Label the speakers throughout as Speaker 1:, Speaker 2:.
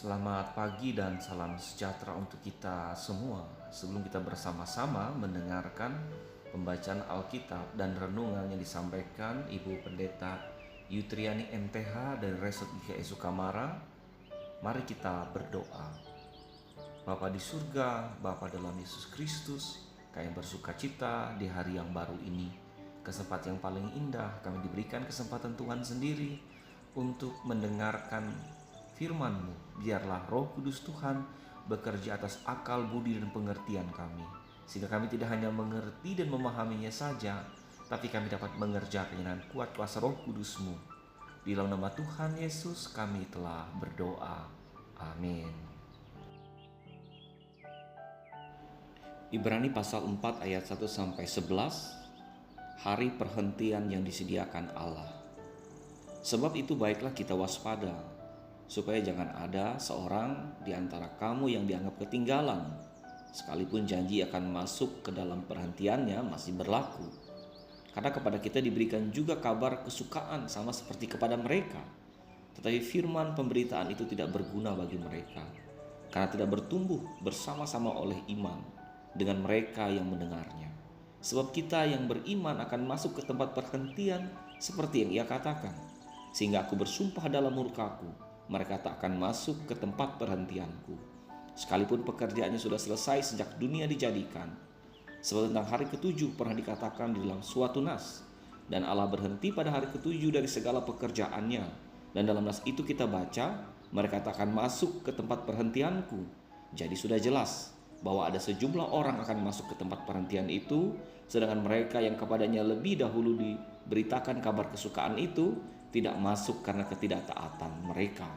Speaker 1: Selamat pagi dan salam sejahtera untuk kita semua. Sebelum kita bersama-sama mendengarkan pembacaan Alkitab dan renungan yang disampaikan Ibu Pendeta Yutriani MTH dari Resort GKI Sukamara, mari kita berdoa. Bapa di surga, Bapa dalam Yesus Kristus, kami bersuka cita di hari yang baru ini. Kesempatan yang paling indah kami diberikan kesempatan Tuhan sendiri untuk mendengarkan firman-Mu. Biarlah Roh Kudus Tuhan bekerja atas akal, budi, dan pengertian kami, sehingga kami tidak hanya mengerti dan memahaminya saja, tapi kami dapat mengerjakannya dengan kuat kuasa Roh Kudus-Mu. Di dalam nama Tuhan Yesus kami telah berdoa. Amin. Ibrani pasal 4 ayat 1-11, hari perhentian yang disediakan Allah. Sebab itu baiklah kita waspada, supaya jangan ada seorang di antara kamu yang dianggap ketinggalan, sekalipun janji akan masuk ke dalam perhentiannya masih berlaku. Karena kepada kita diberikan juga kabar kesukaan sama seperti kepada mereka, tetapi firman pemberitaan itu tidak berguna bagi mereka, karena tidak bertumbuh bersama-sama oleh iman dengan mereka yang mendengarnya. Sebab kita yang beriman akan masuk ke tempat perhentian seperti yang ia katakan, sehingga aku bersumpah dalam murkaku, mereka tak akan masuk ke tempat perhentianku, sekalipun pekerjaannya sudah selesai sejak dunia dijadikan. Sebab tentang hari ketujuh pernah dikatakan di dalam suatu nas, dan Allah berhenti pada hari ketujuh dari segala pekerjaannya. Dan dalam nas itu kita baca, mereka tak akan masuk ke tempat perhentianku. Jadi sudah jelas bahwa ada sejumlah orang akan masuk ke tempat perhentian itu, sedangkan mereka yang kepadanya lebih dahulu diberitakan kabar kesukaan itu tidak masuk karena ketidaktaatan mereka.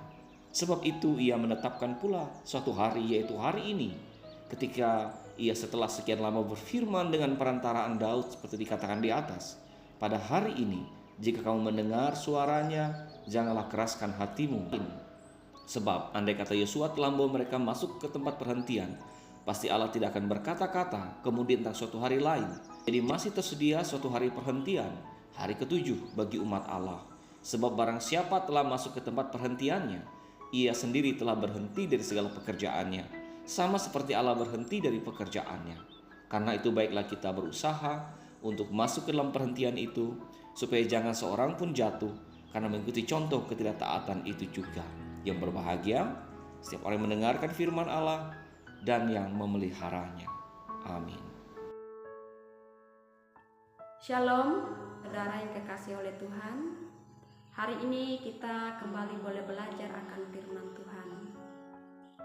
Speaker 1: Sebab itu ia menetapkan pula suatu hari, yaitu hari ini, ketika ia setelah sekian lama berfirman dengan perantaraan Daud seperti dikatakan di atas, pada hari ini jika kamu mendengar suaranya, janganlah keraskan hatimu. Sebab andai kata Yosua telah membawa mereka masuk ke tempat perhentian, pasti Allah tidak akan berkata-kata kemudian tentang suatu hari lain. Jadi masih tersedia suatu hari perhentian, hari ketujuh bagi umat Allah. Sebab barang siapa telah masuk ke tempat perhentiannya, ia sendiri telah berhenti dari segala pekerjaannya, sama seperti Allah berhenti dari pekerjaannya. Karena itu baiklah kita berusaha untuk masuk ke dalam perhentian itu, supaya jangan seorang pun jatuh karena mengikuti contoh ketidaktaatan itu juga. Yang berbahagia setiap orang yang mendengarkan firman Allah dan yang memeliharanya. Amin.
Speaker 2: Shalom, saudara yang kekasih oleh Tuhan. Hari ini kita kembali boleh belajar akan firman Tuhan.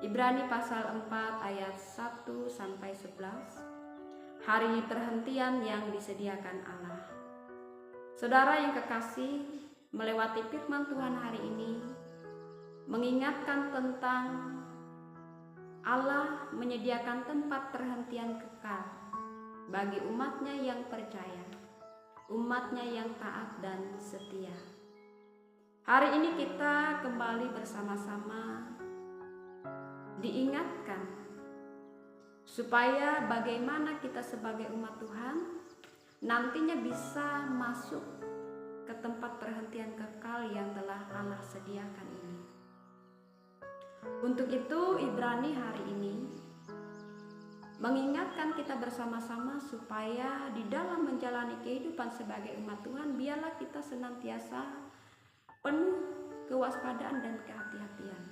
Speaker 2: Ibrani pasal 4 ayat 1-11. Hari perhentian yang disediakan Allah. Saudara yang kekasih, melewati firman Tuhan hari ini mengingatkan tentang Allah menyediakan tempat perhentian kekal bagi umatnya yang percaya, umatnya yang taat dan setia. Hari ini kita kembali bersama-sama diingatkan supaya bagaimana kita sebagai umat Tuhan nantinya bisa masuk ke tempat perhentian kekal yang telah Allah sediakan ini. Untuk itu Ibrani hari ini mengingatkan kita bersama-sama supaya di dalam menjalani kehidupan sebagai umat Tuhan, biarlah kita senantiasa penuh kewaspadaan dan kehati-hatian,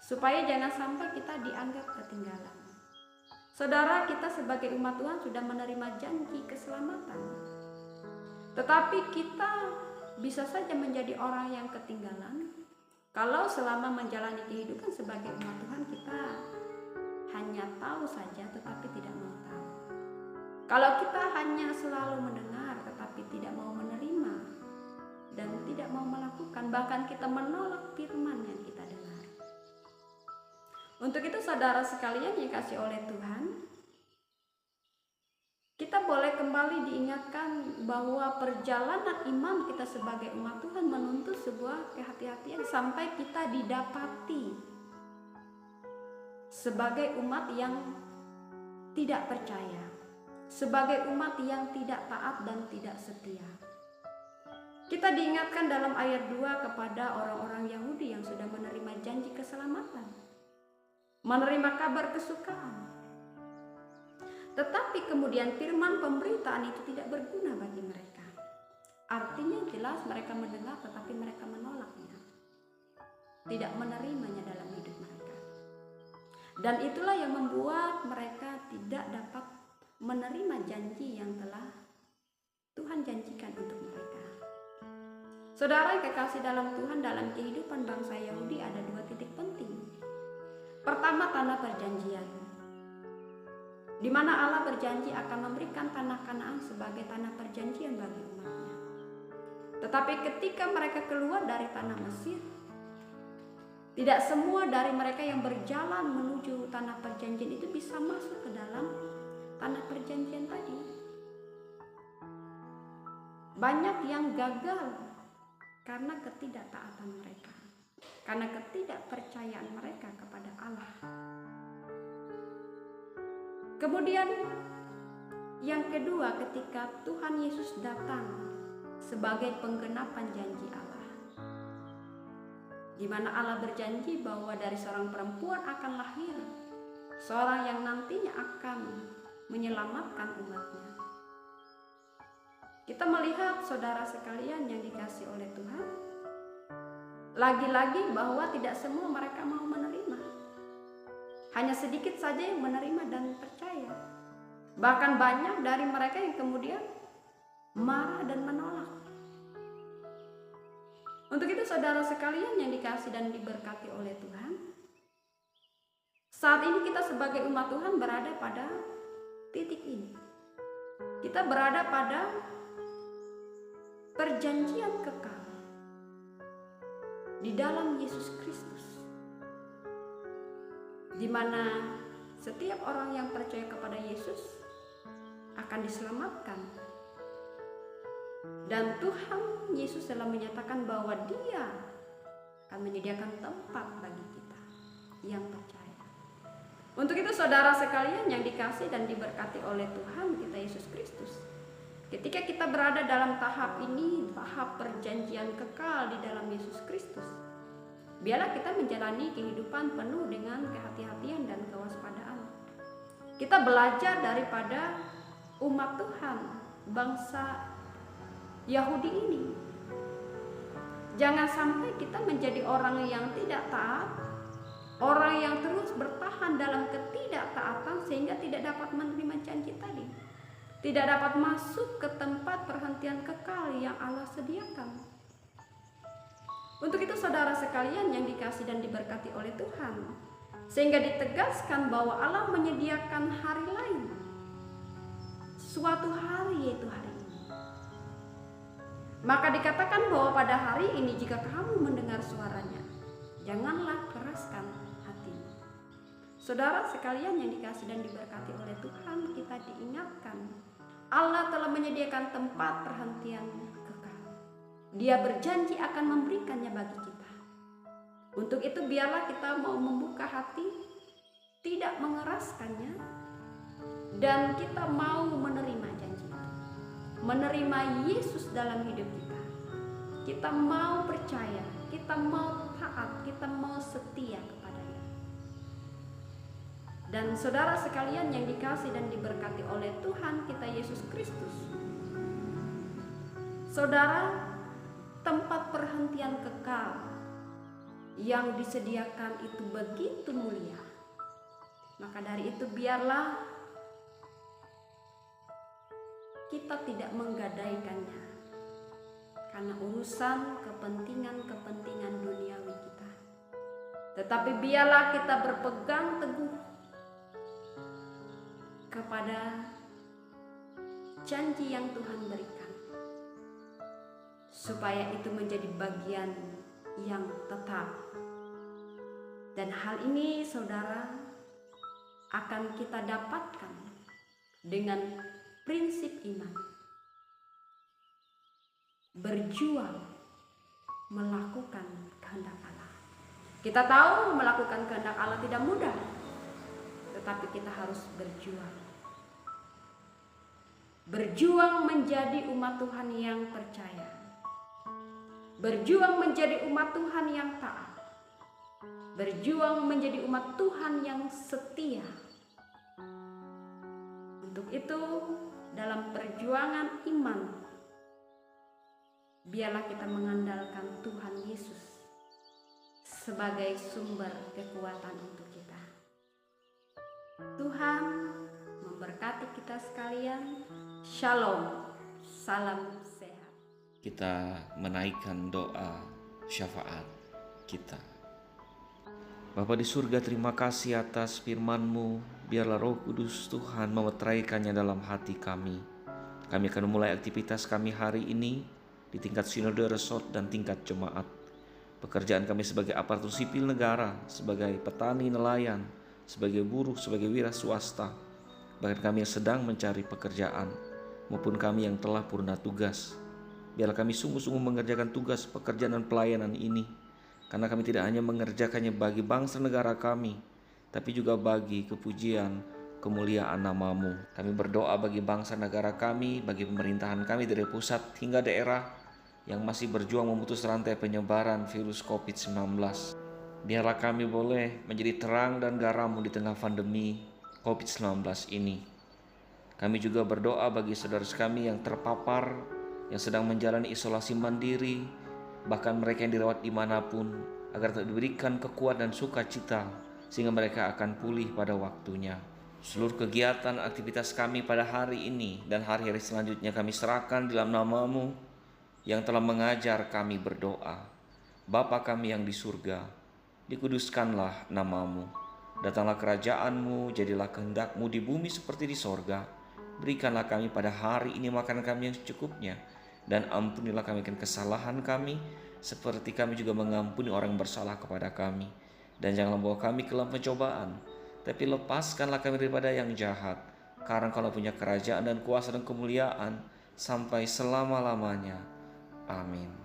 Speaker 2: supaya jangan sampai kita dianggap ketinggalan. Saudara, kita sebagai umat Tuhan sudah menerima janji keselamatan, tetapi kita bisa saja menjadi orang yang ketinggalan kalau selama menjalani kehidupan sebagai umat Tuhan kita hanya tahu saja tetapi tidak mau tahu. Kalau kita hanya selalu mendengar tetapi tidak mau menerima dan tidak mau melakukan, bahkan kita menolak firman yang kita dengar. Untuk itu saudara sekalian yang kasih oleh Tuhan, kita boleh kembali diingatkan bahwa perjalanan iman kita sebagai umat Tuhan menuntut sebuah kehati-hatian sampai kita didapati sebagai umat yang tidak percaya, sebagai umat yang tidak taat dan tidak setia. Kita diingatkan dalam ayat 2 kepada orang-orang Yahudi yang sudah menerima janji keselamatan, menerima kabar kesukaan. Tetapi kemudian firman pemberitaan itu tidak berguna bagi mereka. Artinya jelas mereka mendengar tetapi mereka menolaknya, tidak menerimanya dalam hidup mereka. Dan itulah yang membuat mereka tidak dapat menerima janji yang telah Tuhan janjikan untuk mereka. Saudara yang kekasih dalam Tuhan, dalam kehidupan bangsa Yahudi ada 2 titik penting. Pertama, tanah perjanjian, di mana Allah berjanji akan memberikan tanah Kanaan sebagai tanah perjanjian bagi umatnya. Tetapi ketika mereka keluar dari tanah Mesir, tidak semua dari mereka yang berjalan menuju tanah perjanjian itu bisa masuk ke dalam tanah perjanjian tadi. Banyak yang gagal karena ketidaktaatan mereka, karena ketidakpercayaan mereka kepada Allah. Kemudian yang kedua, ketika Tuhan Yesus datang sebagai penggenapan janji Allah, di mana Allah berjanji bahwa dari seorang perempuan akan lahir seorang yang nantinya akan menyelamatkan umatnya. Kita melihat saudara sekalian yang dikasih oleh Tuhan, lagi-lagi bahwa tidak semua mereka mau menerima. Hanya sedikit saja yang menerima dan percaya. Bahkan banyak dari mereka yang kemudian marah dan menolak. Untuk itu saudara sekalian yang dikasih dan diberkati oleh Tuhan, saat ini kita sebagai umat Tuhan berada pada titik ini. Kita berada pada perjanjian kekal di dalam Yesus Kristus, di mana setiap orang yang percaya kepada Yesus akan diselamatkan. Dan Tuhan Yesus telah menyatakan bahwa Dia akan menyediakan tempat bagi kita yang percaya. Untuk itu saudara sekalian yang dikasih dan diberkati oleh Tuhan kita Yesus Kristus, ketika kita berada dalam tahap ini, tahap perjanjian kekal di dalam Yesus Kristus, biarlah kita menjalani kehidupan penuh dengan kehati-hatian dan kewaspadaan. Kita belajar daripada umat Tuhan, bangsa Yahudi ini. Jangan sampai kita menjadi orang yang tidak taat, orang yang terus bertahan dalam ketidaktaatan sehingga tidak dapat menerima janji tadi, tidak dapat masuk ke tempat perhentian kekal yang Allah sediakan. Untuk itu saudara sekalian yang dikasih dan diberkati oleh Tuhan, sehingga ditegaskan bahwa Allah menyediakan hari lain, suatu hari yaitu hari ini. Maka dikatakan bahwa pada hari ini jika kamu mendengar suaranya, janganlah keraskan hatimu. Saudara sekalian yang dikasih dan diberkati oleh Tuhan, kita diingatkan Allah telah menyediakan tempat perhentian kekal. Dia berjanji akan memberikannya bagi kita. Untuk itu biarlah kita mau membuka hati, tidak mengeraskannya, dan kita mau menerima janji itu, menerima Yesus dalam hidup kita. Kita mau percaya, kita mau taat, kita mau setia kepadanya. Dan saudara sekalian yang dikasih dan diberkati oleh Tuhan kita Yesus Kristus, saudara, tempat perhentian kekal yang disediakan itu begitu mulia. Maka dari itu biarlah kita tidak menggadaikannya karena urusan kepentingan-kepentingan duniawi kita. Tetapi biarlah kita berpegang teguh kepada janji yang Tuhan berikan, supaya itu menjadi bagian yang tetap. Dan hal ini saudara akan kita dapatkan dengan prinsip iman, berjuang melakukan kehendak Allah. Kita tahu melakukan kehendak Allah tidak mudah, tetapi kita harus berjuang menjadi umat Tuhan yang percaya, berjuang menjadi umat Tuhan yang taat, berjuang menjadi umat Tuhan yang setia. Untuk itu, dalam perjuangan iman, biarlah kita mengandalkan Tuhan Yesus sebagai sumber kekuatan untuk kita. Tuhan memberkati kita sekalian. Shalom, salam sehat.
Speaker 1: Kita menaikkan doa syafaat kita. Bapa di surga, terima kasih atas firman-Mu. Biarlah Roh Kudus Tuhan memeteraikannya dalam hati kami. Kami akan memulai aktivitas kami hari ini di tingkat sinode resort dan tingkat jemaat. Pekerjaan kami sebagai aparatur sipil negara, sebagai petani nelayan, sebagai buruh, sebagai wira swasta, bahkan kami yang sedang mencari pekerjaan, maupun kami yang telah purna tugas. Biarlah kami sungguh-sungguh mengerjakan tugas pekerjaan dan pelayanan ini, karena kami tidak hanya mengerjakannya bagi bangsa negara kami, tapi juga bagi kepujian, kemuliaan nama-Mu. Kami berdoa bagi bangsa negara kami, bagi pemerintahan kami dari pusat hingga daerah yang masih berjuang memutus rantai penyebaran virus COVID-19. Biarlah kami boleh menjadi terang dan garam di tengah pandemi COVID-19 ini. Kami juga berdoa bagi saudara kami yang terpapar, yang sedang menjalani isolasi mandiri, bahkan mereka yang dirawat dimanapun, agar diberikan kekuatan dan sukacita, sehingga mereka akan pulih pada waktunya. Seluruh kegiatan aktivitas kami pada hari ini dan hari-hari selanjutnya kami serahkan dalam nama-Mu yang telah mengajar kami berdoa. Bapa kami yang di surga, dikuduskanlah nama-Mu. Datanglah kerajaan-Mu, jadilah kehendak-Mu di bumi seperti di sorga. Berikanlah kami pada hari ini makanan kami yang secukupnya, dan ampunilah kami akan kesalahan kami, seperti kami juga mengampuni orang yang bersalah kepada kami. Dan janganlah membawa kami ke dalam pencobaan, tapi lepaskanlah kami daripada yang jahat, karena Engkau punya kerajaan dan kuasa dan kemuliaan sampai selama-lamanya. Amin.